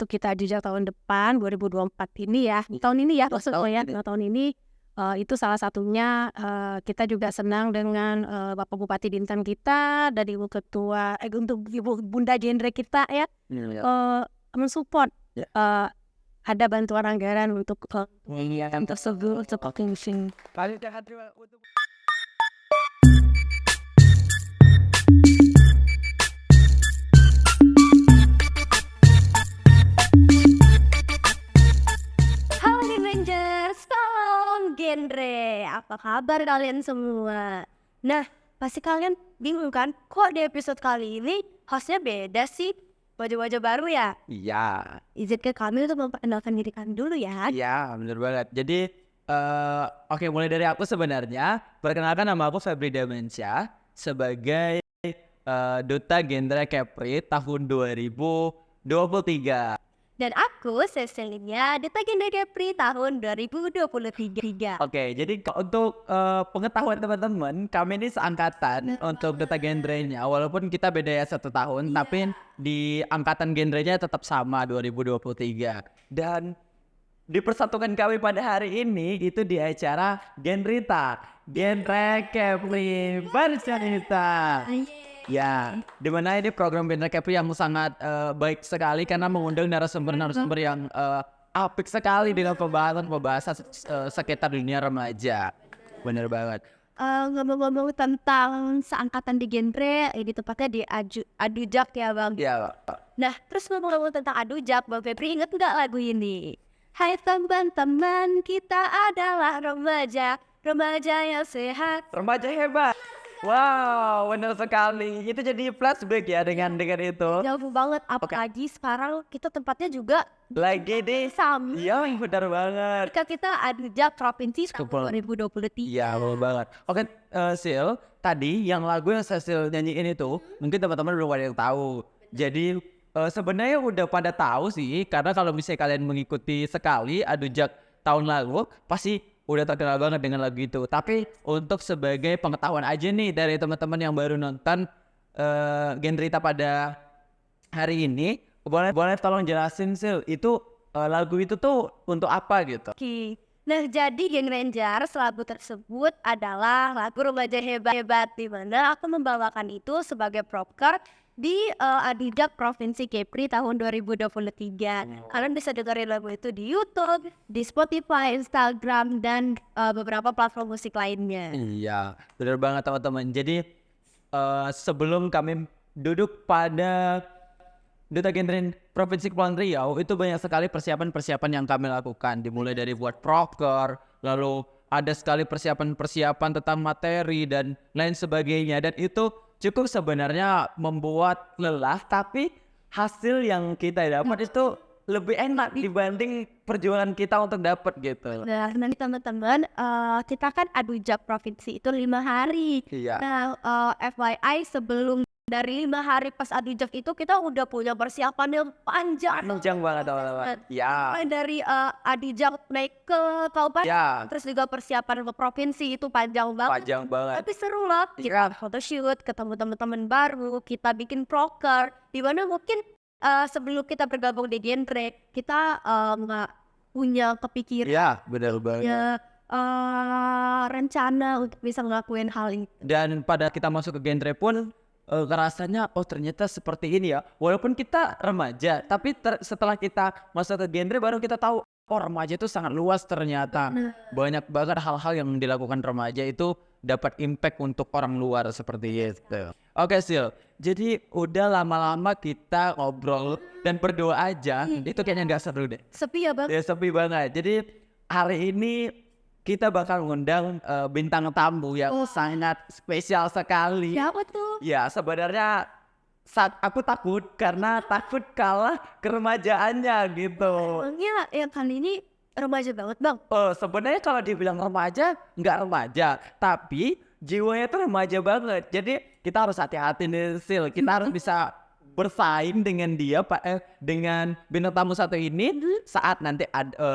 untuk kita ajak tahun depan 2024 ini ya, tahun ini ya maksudnya ya, tahun ini itu salah satunya kita juga senang dengan Bapak Bupati Bintan kita dan Ibu Ketua untuk Ibu Bunda Genre kita ya, mensupport ada bantuan anggaran untuk tersebut untuk provinsi. Salam genre, apa kabar kalian semua? Nah, pasti kalian bingung kan, kok di episode kali ini hostnya beda sih? Wajah-wajah baru ya? Iya. Izinkan kami untuk memperkenalkan diri kami dulu ya. Iya, bener banget. Jadi, oke, mulai dari aku sebenarnya. Perkenalkan, nama aku Febri Diamansyah sebagai Duta Genre Kepri tahun 2023. Dan aku Cecilia, Duta Genre Kepri tahun 2023. Oke, jadi untuk pengetahuan teman-teman, kami ini seangkatan untuk Duta Genrenya. Walaupun kita beda ya 1 tahun, tapi di angkatan genrenya tetap sama 2023. Dan dipersatukan kami pada hari ini itu di acara Genrita, Genre Kepri Bercerita. Ya, dimana ini program Genre Kepri yang sangat baik sekali karena mengundang narasumber-narasumber yang apik sekali dengan pembahasan sekitar dunia remaja. Bener banget. Ngomong-ngomong tentang seangkatan di genre, ini tepatnya di Adujak ya Bang. Ya, Nah, terus ngomong-ngomong tentang Adujak, Bang Febri inget nggak lagu ini? Hai teman-teman, kita adalah remaja yang sehat. remaja hebat. Wow, bener sekali. Itu jadi flashback ya dengan itu. Jauh banget, apalagi sekarang kita tempatnya juga Lagi di sama. Iya, benar banget. Ketika kita Adujak Provinsi tahun 2023. Iya, betul banget. Oke, Sil, tadi yang lagu yang Sil nyanyiin itu mungkin teman-teman belum ada yang tahu. Jadi sebenarnya udah pada tahu sih, karena kalau misalnya kalian mengikuti sekali Adujak tahun lalu, pasti udah terkenal banget dengan lagu itu. Tapi untuk sebagai pengetahuan aja nih dari teman-teman yang baru nonton Genrita pada hari ini, boleh tolong jelasin Sil, itu lagu itu tuh untuk apa gitu? Oke. Nah, jadi Geng Rangers, lagu tersebut adalah lagu remaja hebat di mana aku membawakan itu sebagai proker di Adujak Provinsi Kepri tahun 2023. Kalian bisa dengerin lagu itu di YouTube, di Spotify, Instagram, dan beberapa platform musik lainnya. Iya, benar banget teman-teman. Jadi sebelum kami duduk pada Duta Genre Provinsi Kepulauan Riau, itu banyak sekali persiapan-persiapan yang kami lakukan. Dimulai dari buat proker, lalu ada sekali persiapan-persiapan tentang materi dan lain sebagainya. Dan itu cukup sebenarnya membuat lelah, tapi hasil yang kita dapat itu lebih enak dibanding perjuangan kita untuk dapat gitu. Nah, nanti teman-teman, kita kan Adujak Provinsi itu 5 hari. Iya. Nah, FYI sebelum dari 5 hari pas Adujak itu kita udah punya persiapan yang panjang. Panjang banget teman-teman. Ya. Mulai dari Adujak naik ke kabupaten, Ya. terus juga persiapan ke provinsi itu panjang banget. Panjang banget. Tapi seru loh, kita photoshoot, ketemu teman-teman baru, kita bikin proker, di mana mungkin sebelum kita bergabung di genre, kita nggak punya kepikiran. Iya, benar banget. Ya, rencana untuk bisa ngelakuin hal ini. Dan pada kita masuk ke genre pun rasanya oh ternyata seperti ini ya. Walaupun kita remaja, tapi setelah kita masuk ke genre baru kita tahu oh remaja itu sangat luas ternyata. Banyak banget hal-hal yang dilakukan remaja itu dapat impact untuk orang luar seperti itu. Oke Sil, jadi udah lama-lama kita ngobrol dan berdoa aja, itu kayaknya nggak seru deh. Sepi ya Bang? Ya sepi banget. Jadi hari ini kita bakal ngundang bintang tamu yang sangat spesial sekali. Siapa tuh? Ya sebenarnya aku takut karena takut kalah keremajaannya gitu. Emangnya yang kali ini remaja banget Bang? Sebenarnya kalau dibilang remaja nggak remaja, tapi jiwanya tuh remaja banget. Jadi kita harus hati-hati nih Sil. Kita harus bisa bersaing dengan dia dengan bintang tamu satu ini saat nanti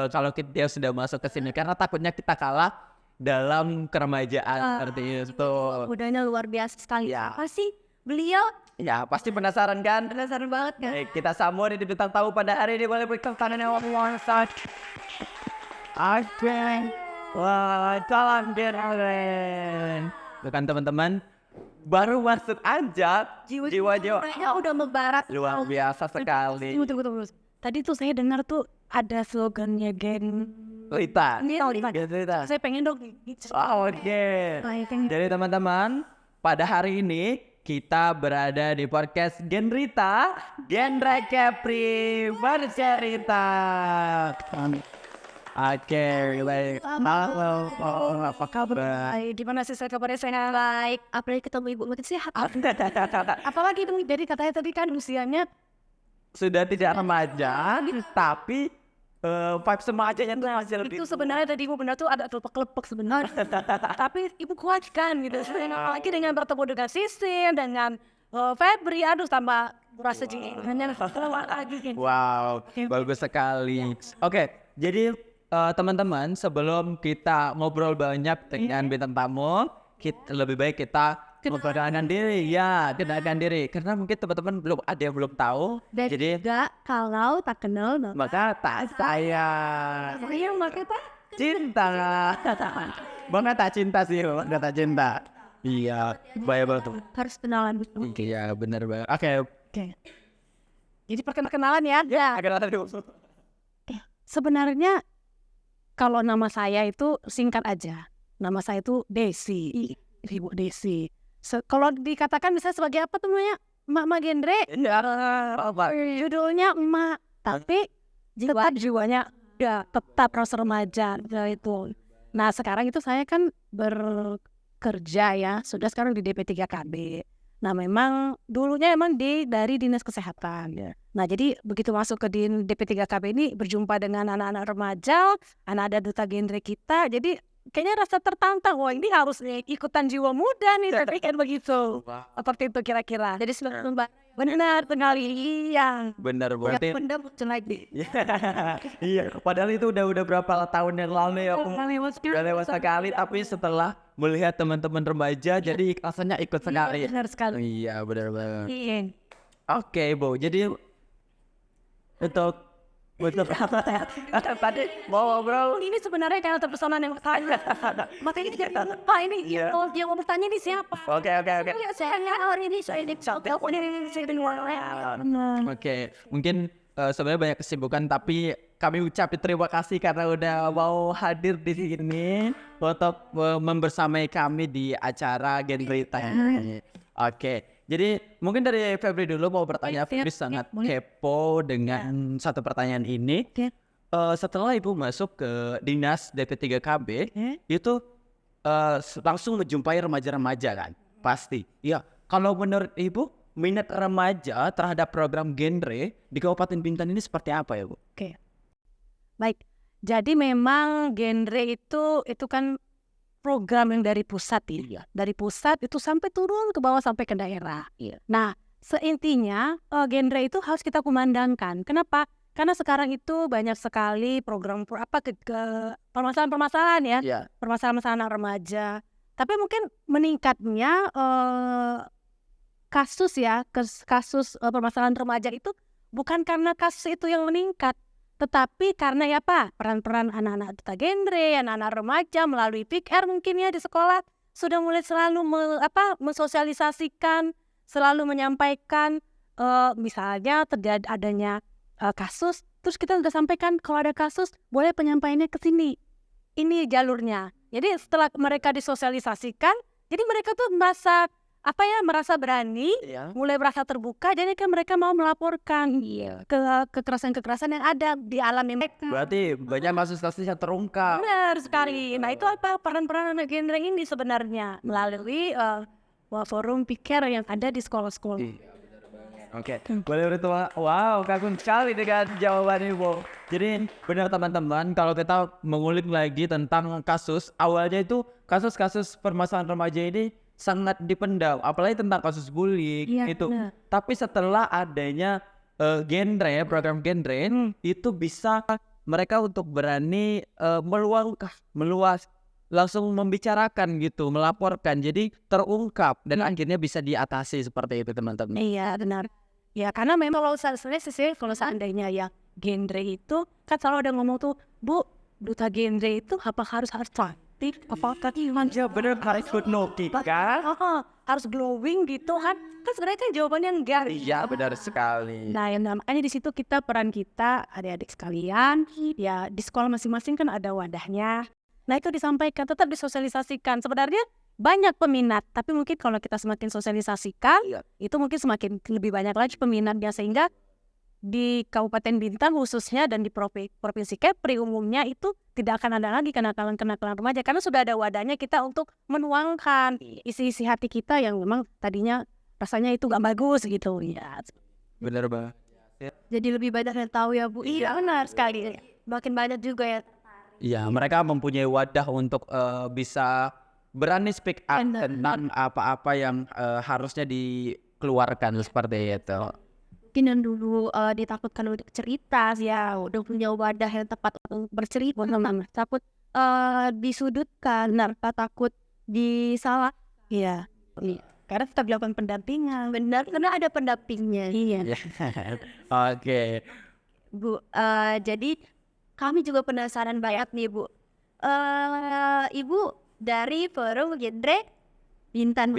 kalau dia sudah masuk ke sini, karena takutnya kita kalah dalam keremajaan seperti itu. Udahnya luar biasa sekali. Ya. Apa sih beliau Ya, pasti penasaran kan? Penasaran banget kan? Baik, kita sambut di bintang tamu pada hari ini. Boleh beri tepuk tangan yang warm. Oke. Wah, salam Geren. Tuh kan teman-teman, baru masuk aja jiwa-jiwa Mereka udah membarat. luar biasa sekali. Tunggu. Tadi tuh saya dengar tuh ada slogannya Rita. Ini tahu Rita. Rita. Saya pengen dong. Oke. Jadi teman-teman, pada hari ini kita berada di podcast Genrita, Genre Kepri bercerita. Oke, baik. Halo, apa kabar? Gimana sih saya kabarnya? Saya baik. Apalagi ketemu ibu makin sehat. Apalagi itu jadi katanya tadi kan usianya Sudah tidak remaja, tapi vibes remajanya tuh masih lebih. itu sebenarnya tadi ibu benar tuh ada lepek-lepek sebenarnya. Tapi ibu kuatkan gitu. Apalagi dengan bertemu dengan Sisin, dengan Febri, aduh tambah merasa jingingannya lagi. Wow, bagus sekali. Oke, jadi teman-teman, sebelum kita ngobrol banyak dengan bintang tamu, lebih baik kita memperkenalkan diri. Ya, kenalkan diri. Karena mungkin teman-teman belum ada yang belum tahu. Dan Jadi juga kalau tak kenal maka tak sayang. saya maka tak Cinta. Bangga tak cinta sih, bangga tak cinta. Iya, baik banget. harus kenalan dulu. Iya, benar banget. Oke. Jadi perkenalan ya. Ya. Kenalan dulu. Sebenarnya kalau nama saya itu singkat aja. Nama saya itu Desi. Ibu Desi. Kalau dikatakan bisa sebagai apa tuh namanya? Emak genre. Judulnya emak. Tapi tetap jiwanya ya tetap rasa remaja ya itu. Nah sekarang itu saya kan bekerja ya. Sudah sekarang di DP3KB. Nah memang dulunya emang dari Dinas Kesehatan. Nah jadi begitu masuk ke DP3KB ini berjumpa dengan anak-anak remaja, anak ada duta genre kita. Jadi kayaknya rasa tertantang, wah ini harus ikutan jiwa muda nih, tapi kan begitu. Seperti itu kira-kira. Jadi benar sekali, iya. Benar banget. Benda muncul lagi. Iya, padahal itu udah berapa tahun yang lalu ya. Udah lewat sekali, tapi setelah melihat teman-teman remaja, jadi rasanya ikut sekali. Benar sekali. Iya, benar banget. Iya. Oke, Bu. Jadi untuk tadi mau ngobrol. Ini sebenarnya karena terpesona yang bertanya. Makanya dia Pak ini kalau dia mau bertanya ini siapa? Oke. Saya orang ini saya ini Oke, mungkin sebenarnya banyak kesibukan, tapi kami ucapin terima kasih karena udah mau hadir di sini untuk membersamai kami di acara Genrita. Oke, jadi mungkin dari Febri dulu mau bertanya. Febri sangat kepo dengan satu pertanyaan ini. Setelah Ibu masuk ke Dinas DP3KB, itu langsung menjumpai remaja-remaja kan? Pasti. Iya, kalau menurut Ibu, minat remaja terhadap program genre di Kabupaten Bintan ini seperti apa ya, Bu? Oke. Baik. Jadi memang genre itu kan program yang dari pusat ya. Dari pusat itu sampai turun ke bawah sampai ke daerah. Nah, seintinya genre itu harus kita kumandangkan. Kenapa? Karena sekarang itu banyak sekali program permasalahan-permasalahan ya. Permasalahan anak remaja. Tapi mungkin meningkatnya kasus permasalahan remaja itu bukan karena kasus itu yang meningkat, tetapi karena ya Pak, peran-peran anak-anak duta genre, anak-anak remaja melalui PIKR mungkin ya di sekolah sudah mulai selalu mensosialisasikan, selalu menyampaikan misalnya terjadi adanya kasus, terus kita sudah sampaikan kalau ada kasus boleh penyampaiannya ke sini. Ini jalurnya. Jadi setelah mereka disosialisasikan, jadi mereka tuh merasa berani, mulai merasa terbuka, jadi kan mereka mau melaporkan ke kekerasan-kekerasan yang ada di alami mereka. Berarti banyak kasus-kasus yang terungkap. Benar sekali. Nah itu apa peran-peran anak genre ini sebenarnya melalui forum PIKR yang ada di sekolah-sekolah. Oke, boleh bertemu. Wow, kagum sekali dengan jawaban Ibu. Jadi benar teman-teman, kalau kita mengulik lagi tentang kasus, awalnya itu kasus-kasus permasalahan remaja ini sangat dipendam, apalagi tentang kasus bullying itu. Benar. Tapi setelah adanya program genre, itu bisa mereka untuk berani meluas langsung membicarakan gitu, melaporkan, jadi terungkap dan akhirnya bisa diatasi seperti itu teman-teman. Iya benar. Ya karena memang kalau kalau seandainya ya genre itu kan selalu ada ngomong tuh, Bu, duta genre itu apa harus cantik? Apakah Ya bener, harus looking kan? harus glowing gitu kan? Kan sebenarnya kan jawabannya enggak. Iya benar sekali. Nah, makanya di situ peran kita adik-adik sekalian, ya di sekolah masing-masing kan ada wadahnya. Nah itu disampaikan, tetap disosialisasikan. Sebenarnya banyak peminat, tapi mungkin kalau kita semakin sosialisasikan, itu mungkin semakin lebih banyak lagi peminatnya sehingga di Kabupaten Bintan khususnya dan di Provinsi Kepri umumnya itu tidak akan ada lagi kenakalan-kenakalan remaja karena sudah ada wadahnya kita untuk menuangkan isi-isi hati kita yang memang tadinya rasanya itu gak bagus gitu ya. Bener banget. Jadi lebih banyak yang tahu ya Bu. Iya benar sekali. Makin banyak juga ya. Iya, mereka mempunyai wadah untuk bisa berani speak up Benar. tentang apa-apa yang harusnya dikeluarkan seperti itu. Mungkin yang dulu ditakutkan untuk cerita ya udah punya wadah yang tepat untuk bercerita teman-teman. Takut disudutkan, takut disalah. Iya. Karena tetap dilakukan pendampingan. Benar, karena ada pendampingnya. Iya. Oke. Bu, jadi kami juga penasaran banget nih Bu. Ibu dari Forum Genre Bintan.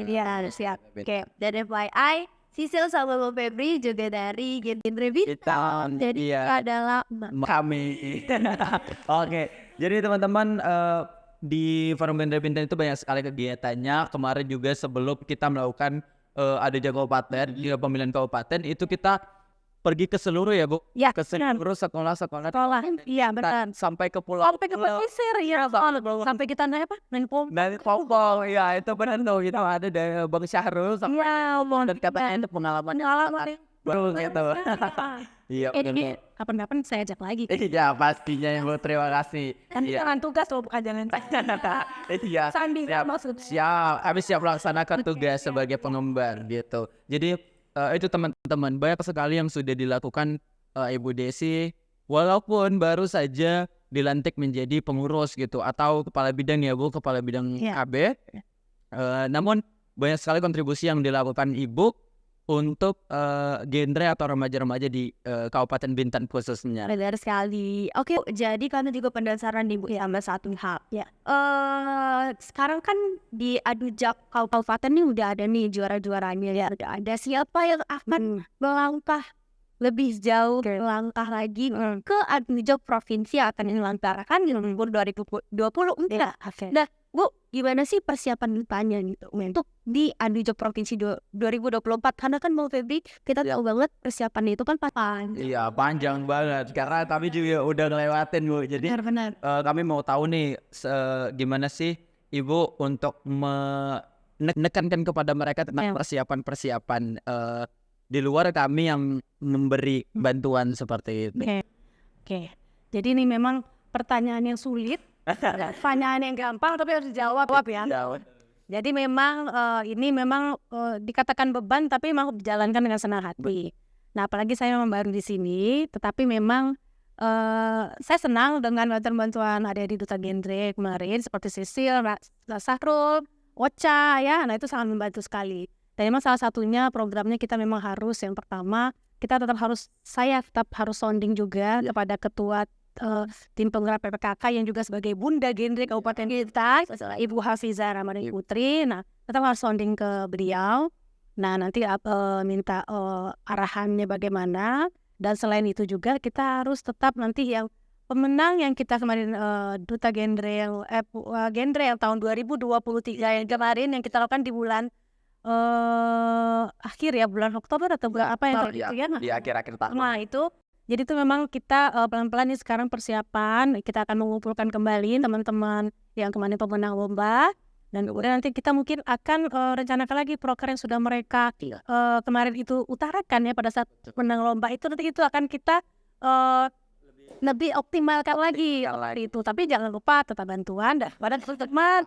Ya, siap. Oke, dan FYI, Sisil sama Mbak Febri juga dari Genre Bintan. Jadi adalah kami. Oke, jadi teman-teman di Forum Genre Bintan itu banyak sekali kegiatannya. Kemarin juga sebelum kita melakukan ADJ kabupaten, pemilihan kabupaten itu kita pergi ke seluruh ya Bu, ya, ke seluruh sekolah-sekolah. Iya benar. Sampai ke pulau. Sampai ke pesisir ya, sampai kita naik apa? Naik pom. Dari Pompong, ya itu benar tuh kita ada dari Bang Syahrul sampai dan katanya ada pengalaman baru gitu. Iya. Ini kapan-kapan saya ajak lagi. Iya pastinya ya Bu, terima kasih. Kan jangan tugas loh bukan jalan. Iya. Sandi maksud. Siap, habis siap melaksanakan tugas sebagai pengemban gitu. Jadi itu teman-teman banyak sekali yang sudah dilakukan Ibu Desi walaupun baru saja dilantik menjadi pengurus gitu atau kepala bidang ya Bu, kepala bidang KB. Namun banyak sekali kontribusi yang dilakukan Ibu untuk genre atau remaja-remaja di Kabupaten Bintan khususnya. Benar sekali. Oke, jadi kami juga penasaran nih Bu sama satu hal. Ya. Sekarang kan di Adujak Kabupaten nih udah ada nih juara-juaranya ya. Udah ada siapa yang akan melangkah lebih jauh langkah lagi ke Adujak Provinsi yang akan dilancarkan di tahun 2020 enggak? Nah, Bu, gimana sih persiapan depannya gitu untuk di Adujak Provinsi 2024? Karena kan Bang Febri, kita tahu banget persiapan itu kan panjang. Iya, panjang banget karena kami juga udah ngelewatin Bu. Jadi Benar. kami mau tahu nih gimana sih Ibu untuk menekankan kepada mereka tentang persiapan-persiapan di luar kami yang memberi bantuan seperti itu. Oke. Jadi ini memang pertanyaan yang sulit. Pertanyaan yang gampang tapi harus dijawab ya. Jadi memang ini memang dikatakan beban tapi memang dijalankan dengan senang hati. Nah apalagi saya memang baru di sini, tetapi memang saya senang dengan bantuan adik-adik Duta Genre kemarin seperti Sisil, Sahrul, Ocha ya. Nah itu sangat membantu sekali. Dan memang salah satunya programnya kita memang harus yang pertama saya tetap harus sounding juga kepada ketua tim penggerak PPKK yang juga sebagai Bunda Genre Kabupaten kita, Ibu Hafizah Ramadhani Putri. Nah, tetap harus sounding ke beliau. Nah, nanti minta arahannya bagaimana. Dan selain itu juga kita harus tetap nanti yang pemenang yang kita kemarin Duta Genre yang tahun 2023 yang kemarin yang kita lakukan di bulan akhir ya, bulan Oktober atau bulan apa yang itu ya? Di akhir-akhir tahun. Nah, itu jadi itu memang kita pelan-pelan nih sekarang persiapan, kita akan mengumpulkan kembali teman-teman yang kemarin pemenang lomba dan kemudian nanti kita mungkin akan rencanakan lagi proker yang sudah mereka kemarin itu utarakan ya pada saat menang lomba itu, nanti itu akan kita lebih optimalkan lagi itu. Tapi jangan lupa tetap bantuan pada teman-teman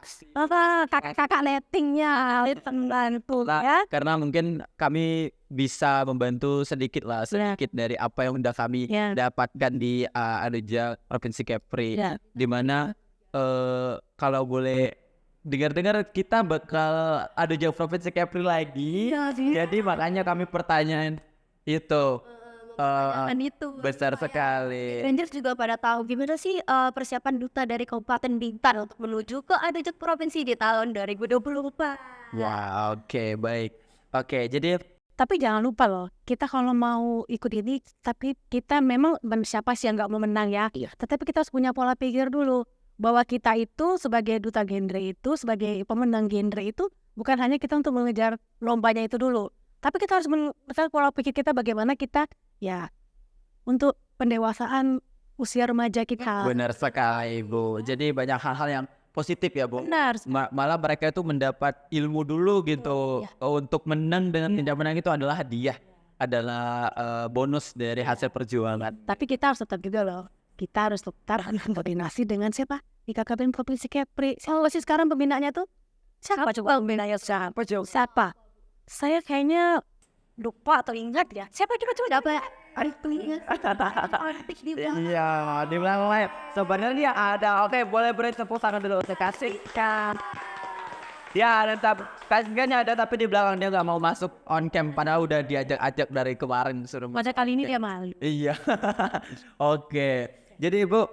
kakak-kakak nettingnya bantu ya. Karena mungkin kami bisa membantu sedikit dari apa yang udah kami dapatkan di Adujak Provinsi Kepri, di mana kalau boleh dengar-dengar kita bakal ada jauh provinsi Kepri lagi. Jadi makanya kami pertanyaan itu Kan itu besar sekali. Rangers juga pada tahu gimana sih persiapan duta dari Kabupaten Bintan untuk menuju ke Adajak Provinsi di tahun 2024. Wah, oke, baik. Oke, jadi Tapi jangan lupa loh, kita kalau mau ikut ini, tapi kita memang siapa sih yang nggak mau menang ya. Tetapi kita harus punya pola pikir dulu bahwa kita itu sebagai duta genre itu, sebagai pemenang genre itu bukan hanya kita untuk mengejar lombanya itu dulu, tapi kita harus menentukan pola pikir kita bagaimana kita ya untuk pendewasaan usia remaja kita. benar sekali, Bu. Jadi banyak hal-hal yang positif ya, Bu. Benar. Malah mereka itu mendapat ilmu dulu gitu. Untuk menang dengan tidak menang itu adalah hadiah, adalah bonus dari hasil perjuangan. Tapi kita harus tetap juga loh. Kita harus tetap koordinasi dengan siapa? Di KKBN Provinsi Kepri. Siapa sih sekarang pembinaannya tuh? Siapa coba pembinanya siapa? Siapa? Saya kayaknya lupa atau ingat ya. Siapa coba? Iya, di belakang layar. Sebenarnya ada. Oke, boleh beri tepuk tangan dulu. Saya kasihkan. Ya, dan kasihkannya ada, tapi di belakang dia nggak mau masuk on cam. Padahal udah diajak-ajak dari kemarin suruh. Pada kali ini dia malu. Iya. Oke. Jadi Ibu,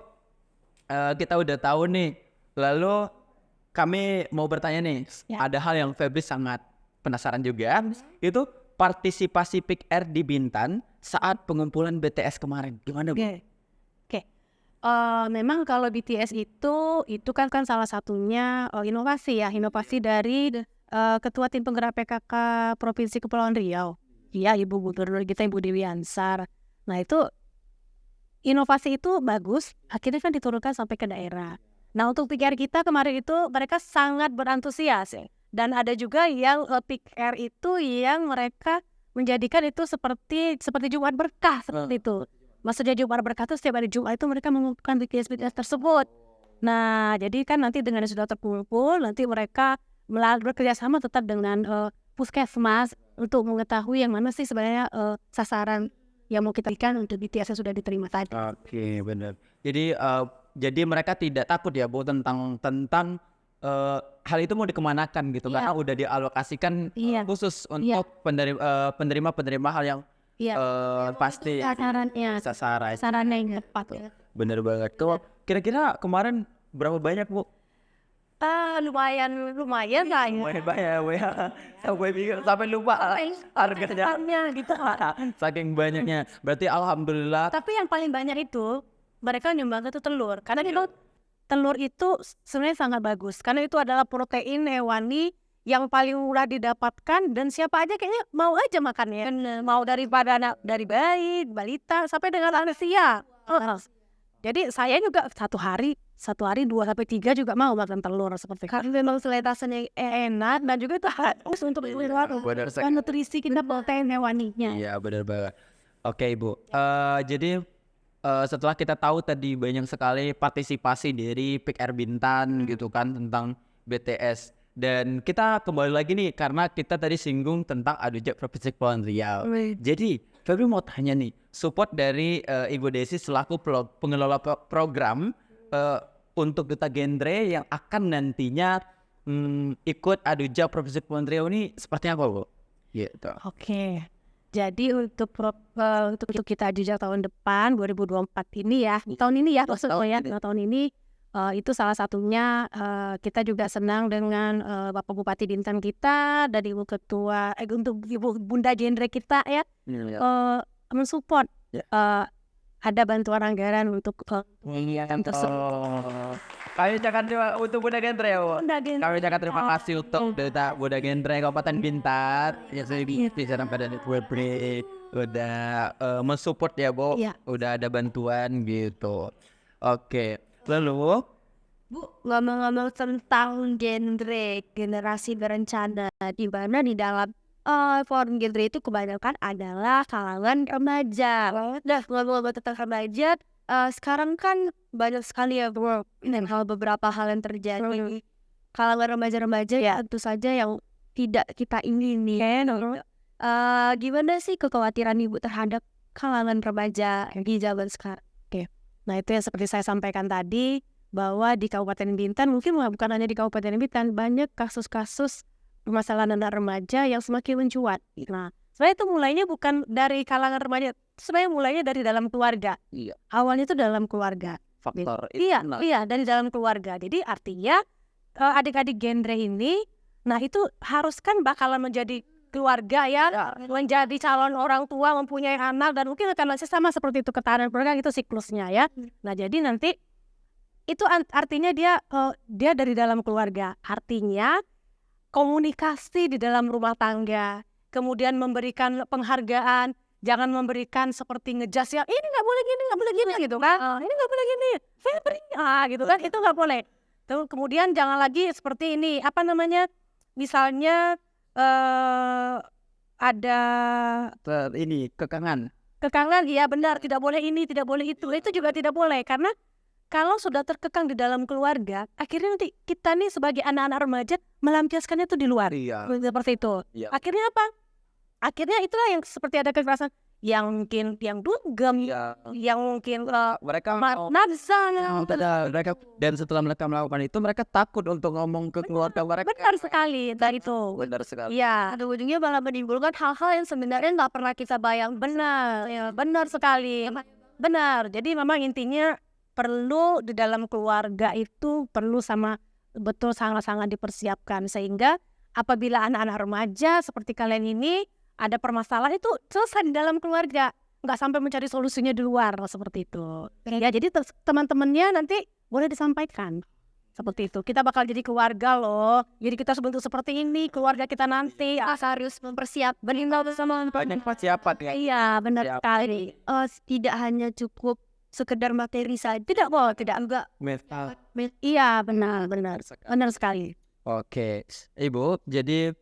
kita udah tahu nih. Lalu kami mau bertanya nih. Ya. Ada hal yang Febri sangat penasaran juga. Itu partisipasi Pick R di Bintan saat pengumpulan BTS kemarin. Gimana, Bu? Oke. Memang kalau BTS itu kan salah satunya inovasi dari Ketua Tim Penggerak PKK Provinsi Kepulauan Riau. Iya, Ibu Gubernur kita Ibu Dewi Ansar. Nah itu inovasi itu bagus, akhirnya kan diturunkan sampai ke daerah. Nah untuk PR kita kemarin itu mereka sangat berantusias ya. Dan ada juga yang PR itu yang mereka menjadikan itu seperti Jumat Berkah seperti itu. Maksudnya Jumat Berkah itu setiap hari Jumat itu mereka mengumumkan BTS tersebut. Nah jadi kan nanti dengan sudah terkumpul, nanti mereka bekerja sama tetap dengan Puskesmas untuk mengetahui yang mana sih sebenarnya sasaran yang mau kita berikan untuk BTS yang sudah diterima tadi. Oke, benar. Jadi mereka tidak takut ya, Bu, tentang hal itu mau dikemanakan gitu, karena udah dialokasikan khusus untuk penerima hal yang pasti sasarannya yang tepat. Bener banget. Tuh, kira-kira kemarin berapa banyak, Bu? Lumayan lah ya. Lumayan banyak, Bu, ya. Sampai lupa harganya gitu. Saking banyaknya. Berarti alhamdulillah. Tapi yang paling banyak itu mereka nyumbang itu telur, karena itu telur itu sebenarnya sangat bagus karena itu adalah protein hewani yang paling murah didapatkan dan siapa aja kayaknya mau aja makannya. Mau daripada dari bayi, balita sampai dengan lansia. Jadi saya juga satu hari 2 sampai 3 juga mau makan telur seperti itu. Karena memang selain rasanya enak dan juga itu harus untuk nutrisi kita protein hewaninya. Iya, benar banget. Oke, Ibu. Jadi setelah kita tahu tadi banyak sekali partisipasi dari Pick R Bintan gitu kan tentang BTS, dan kita kembali lagi nih karena kita tadi singgung tentang Adujak Provinsi Kepulauan Riau. Jadi Febri mau tanya nih, support dari Ibu Desi selaku pengelola program untuk duta genre yang akan nantinya ikut Adujak Provinsi Kepulauan Riau ini seperti apa, Bu? Gitu. Oke. Jadi untuk kita Adujak tahun depan 2024 ini ya, tahun ini ya maksudnya tahun ini itu salah satunya kita juga senang dengan Bapak Bupati Bintan kita dan Ibu Ketua untuk Ibu Bunda Genre kita ya mensupport ada bantuan anggaran untuk Kami ucapkan untuk Bunda Genre ya, Bu. Kami ucapkan terima kasih untuk Bunda Genre Kabupaten Bintan yang saya bisa pada Febri udah mensupport ya, Bu. Udah ada bantuan gitu. Oke. Lalu Bu, ngomong-ngomong tentang generasi berencana, di mana di dalam forum genre itu kebanyakan adalah kalangan remaja. Nah, ngomong-ngomong tentang remaja, sekarang kan banyak sekali ya bro, beberapa hal yang terjadi. Kalangan remaja-remaja ya tentu saja yang tidak kita ingini. Gimana sih kekhawatiran Ibu terhadap kalangan remaja di zaman sekarang? Nah itu yang seperti saya sampaikan tadi, bahwa di Kabupaten Bintan, mungkin bukan hanya di Kabupaten Bintan, banyak kasus-kasus permasalahan anak remaja yang semakin mencuat. Nah, sebenarnya itu mulainya bukan dari kalangan remaja, sebenarnya mulainya dari dalam keluarga. Iya. Awalnya itu dalam keluarga. Faktor Iya, dari dalam keluarga. Jadi artinya adik-adik genre ini, nah itu harus kan bakalan menjadi keluarga ya, menjadi calon orang tua, mempunyai anak, dan mungkin akan masih sama seperti itu ketahanan keluarga, itu siklusnya ya. Nah jadi nanti itu artinya dia dari dalam keluarga, artinya komunikasi di dalam rumah tangga, kemudian memberikan penghargaan, jangan memberikan seperti ngejas ya, ini nggak boleh gini, nggak boleh gini gitu kan, ini nggak boleh gini, Febri, gitu kan, itu nggak boleh. Tuh, kemudian jangan lagi seperti ini, apa namanya, misalnya ada ini kekangan. iya benar, tidak boleh ini, tidak boleh itu juga tidak boleh, karena kalau sudah terkekang di dalam keluarga, akhirnya nanti kita nih sebagai anak-anak remaja melampiaskannya itu di luar. Iya. Seperti itu. Iya. Akhirnya apa? Akhirnya itulah yang seperti ada kekerasan yang mungkin yang dugem, Iya. yang mungkin Mereka nafsa. mereka dan setelah mereka melakukan itu mereka takut untuk ngomong ke keluarga mereka. Benar sekali, dari itu. Benar sekali. Iya, Ujung-ujungnya malah menimbulkan hal-hal yang sebenarnya nggak pernah kita bayang. benar, ya, benar sekali. Benar. Jadi memang intinya perlu di dalam keluarga itu perlu betul sangat-sangat dipersiapkan, sehingga apabila anak-anak remaja seperti kalian ini ada permasalahan itu selesai di dalam keluarga, nggak sampai mencari solusinya di luar seperti itu. Ya jadi teman-temannya nanti boleh disampaikan seperti itu. Kita bakal jadi keluarga loh. Jadi kita sebentuk seperti ini keluarga kita nanti. Harus mempersiapkan bersama. Banyak persiapan ya. Iya benar Siap. sekali. Tidak hanya cukup sekedar materi saja. Tidak enggak. Mental. Iya benar sekali. Oke, Ibu. Jadi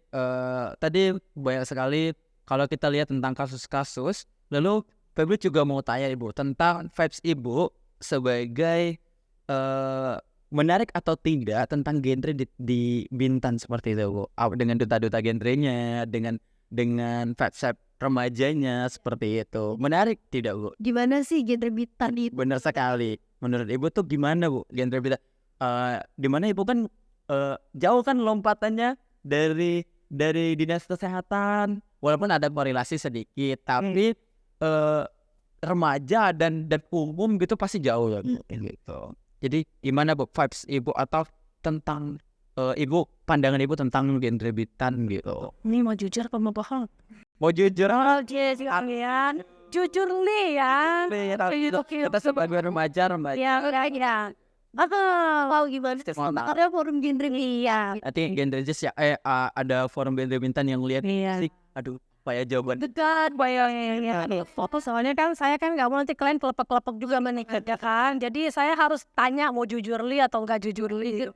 tadi banyak sekali kalau kita lihat tentang kasus-kasus. Lalu Febri juga mau tanya Ibu tentang vibes Ibu sebagai menarik atau tidak tentang genre di Bintan seperti itu, Bu. Dengan duta-duta genrenya, dengan vibes remajanya seperti itu. Menarik tidak, Bu? Gimana sih genre Bintan itu? Benar sekali. Menurut Ibu tuh gimana, Bu, genre Bintan? Dimana Ibu kan jauh kan lompatannya dari dinas kesehatan, walaupun ada korelasi sedikit, tapi remaja dan umum gitu pasti jauh ya, gitu. Jadi gimana, Bu, vibes Ibu atau tentang Ibu, pandangan Ibu tentang genre Bintan gitu? Ini mau jujur apa mau bohong? Mau jujur? Kalian jujur nih ya. Kita sebagai remaja. Ya. Wow gimana sih? Ada forum genre iya. Nanti genre jazz ya, ada forum genre Bintan yang lihat Iya. sih. Aduh, kayak jawaban. Dekat bayangnya. Foto soalnya kan saya kan nggak mau nanti kalian kelepek-kelepek juga menikah ya kan. Jadi saya harus tanya mau jujur li atau enggak jujur li.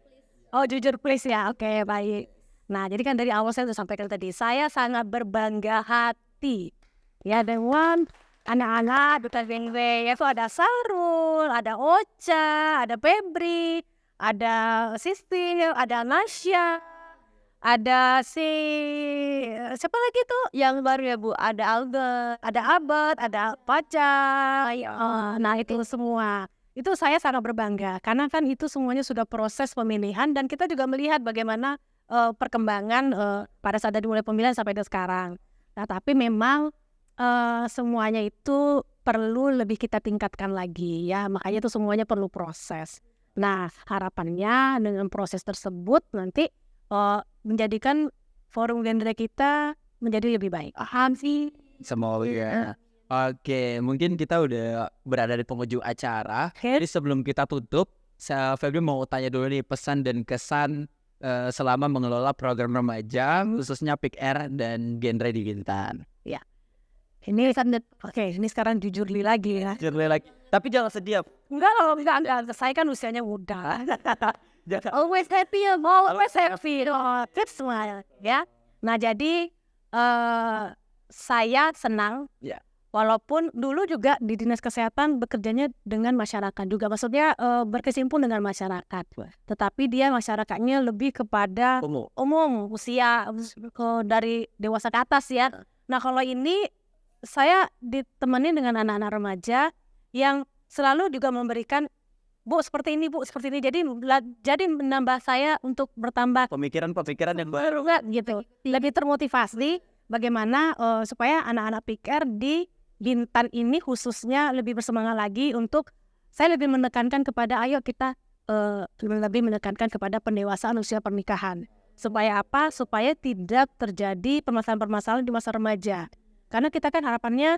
Oh jujur please ya. Oke baik. Nah jadi kan dari awal saya sudah sampaikan tadi, saya sangat berbangga hati ya dengan anak-anak duta genre, yaitu ada Sarul, ada Ocha, ada Febri, ada Sisti, ada Nasya, ada siapa lagi tuh Yang baru ya Bu, ada Albert. ada Abad, ada Paca. Nah itu semua itu saya sangat berbangga karena kan itu semuanya sudah proses pemilihan dan kita juga melihat bagaimana perkembangan pada saat dimulai pemilihan sampai sekarang. Nah tapi memang semuanya itu perlu lebih kita tingkatkan lagi ya, makanya itu semuanya perlu proses. Nah harapannya dengan proses tersebut nanti menjadikan forum genre kita menjadi lebih baik. Paham sih? Semoga. Oke, mungkin kita udah berada di penghujung acara. Jadi sebelum kita tutup, Febri mau tanya dulu nih pesan dan kesan selama mengelola program remaja, khususnya Pick R dan genre di Bintan. Ini ini sekarang jujur li lagi ya. Jujur lagi. Tapi jangan sedih. Enggak, saya kan usianya muda. Jangan. Always happy ya, always happy. Good smile ya. Nah jadi saya senang. Ya. Walaupun dulu juga di dinas kesehatan bekerjanya dengan masyarakat juga, maksudnya berkesimpul dengan masyarakat. Tetapi dia masyarakatnya lebih kepada umum usia dari dewasa ke atas ya. Nah kalau ini saya ditemani dengan anak-anak remaja yang selalu juga memberikan Bu seperti ini, Bu seperti ini. Jadi menambah saya untuk bertambah Pemikiran yang baru. enggak gitu. Lebih termotivasi bagaimana supaya anak-anak PIKR di Bintan ini khususnya lebih bersemangat lagi untuk saya lebih menekankan kepada ayo kita lebih menekankan kepada pendewasaan usia pernikahan. Supaya apa? Supaya tidak terjadi permasalahan-permasalahan di masa remaja. Karena kita kan harapannya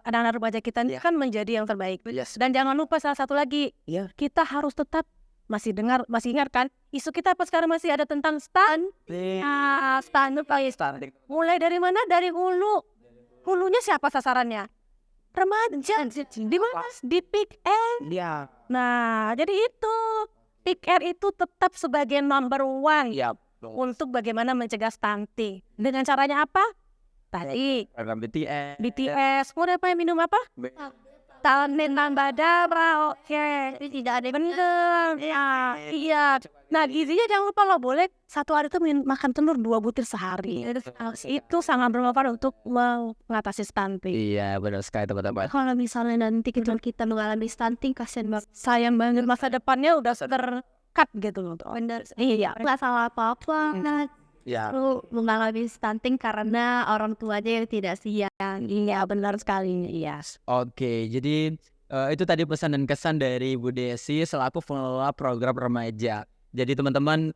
anak-anak remaja kita ini kan menjadi yang terbaik. Yes. Dan jangan lupa salah satu lagi, kita harus tetap masih ingat kan isu kita apa sekarang masih ada tentang stunting. Stunting. Mulai dari mana? Dari hulu. Hulunya siapa sasarannya? Remaja. Di mana? Di PIKR. Iya. Nah, jadi itu PIKR itu tetap sebagai number one Iya. untuk bagaimana mencegah stunting. Dengan caranya apa? Tadi Program BTS, mau apa minum apa? Talent tambah darah, oke. Tapi tidak ada Bener, iya. Nah gizinya jangan lupa loh, boleh satu hari itu makan telur 2 butir sehari. Itu sangat bermanfaat untuk mengatasi stunting. Iya, benar sekali teman-teman. kalau misalnya nanti kita mengalami stunting, kasihan banget. Sayang banget masa depannya udah tercut gitu loh. Bener. Iya. Nggak salah apa-apa. Ya. Lu mengalami stunting karena orang tuanya yang tidak siap. Iya benar sekali. Iya. Oke, jadi itu tadi pesan dan kesan dari Bu Desi selaku pengelola program remaja. Jadi teman-teman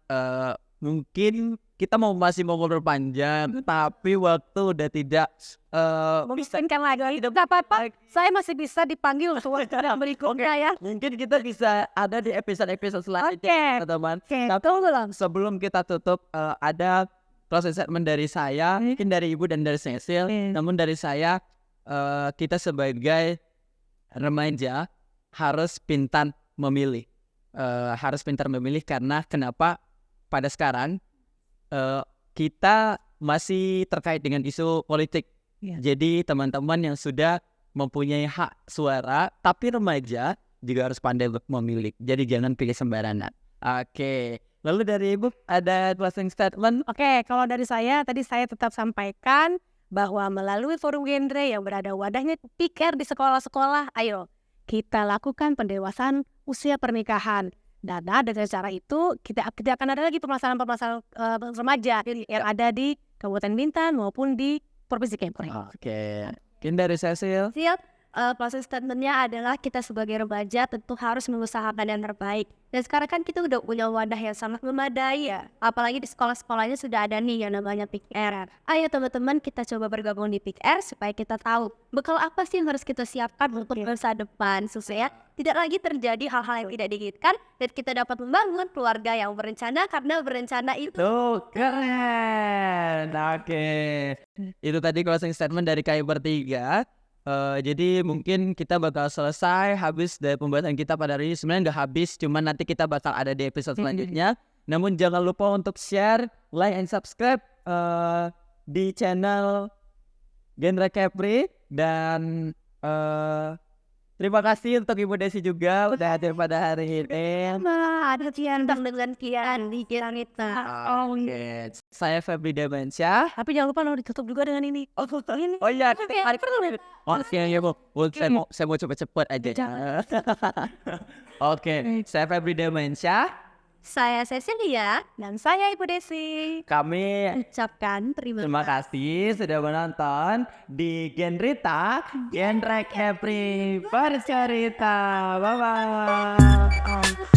mungkin kita masih mau ngobrol panjang, tapi waktu udah tidak Mengizinkan lagi. Gak apa-apa. Saya masih bisa dipanggil untuk wawancara berikutnya ya. mungkin kita bisa ada di episode-episode selanjutnya, teman-teman. Oke. Sebelum kita tutup ada closing statement dari saya, mungkin dari Ibu dan dari Cecil. Namun dari saya kita sebagai remaja harus pintar memilih. Harus pintar memilih karena kenapa pada sekarang kita masih terkait dengan isu politik. Jadi teman-teman yang sudah mempunyai hak suara tapi remaja juga harus pandai memilih. Jadi jangan pilih sembarangan. Oke. Lalu dari Ibu ada closing statement? Oke, kalau dari saya tadi saya tetap sampaikan bahwa melalui forum genre yang berada wadahnya PIKR di sekolah-sekolah, ayo kita lakukan pendewasaan usia pernikahan. Dan dengan cara itu kita akan ada lagi permasalahan-permasalahan remaja yang ada di Kabupaten Bintan maupun di Provinsi Kepri. Oke. Mungkin dari Cecil? Siap. Closing statementnya adalah kita sebagai remaja tentu harus mengusahakan yang terbaik. Dan sekarang kan kita udah punya wadah yang sangat memadai ya. Apalagi di sekolah-sekolahnya sudah ada nih yang namanya PIKR. Ayo teman-teman kita coba bergabung di PIKR supaya kita tahu bekal apa sih yang harus kita siapkan untuk masa depan supaya tidak lagi terjadi hal-hal yang tidak diinginkan dan kita dapat membangun keluarga yang berencana karena berencana itu. Tuh, keren. Oke. Itu tadi closing statement dari kami bertiga. Jadi mungkin kita bakal selesai habis dari pembahasan kita pada hari ini. Sebenarnya nggak habis, cuman nanti kita bakal ada di episode selanjutnya. Namun jangan lupa untuk share, like, and subscribe di channel Genre Kepri. Dan terima kasih untuk Ibu Desi juga udah hadir pada hari ini. Ada Kian dengan Kian di kita. Oke, saya Febri Demansyah. Tapi jangan lupa lo ditutup juga dengan ini. Ini. Oh iya, Oke. oke ya Bu. Saya mau cepet-cepet aja. Oke, saya Febri Demansyah. Saya Cecilia. Dan saya Ibu Desi. Kami Ucapkan terima kasih sudah menonton di Genrita, Genre Kepri bercerita. Bye bye.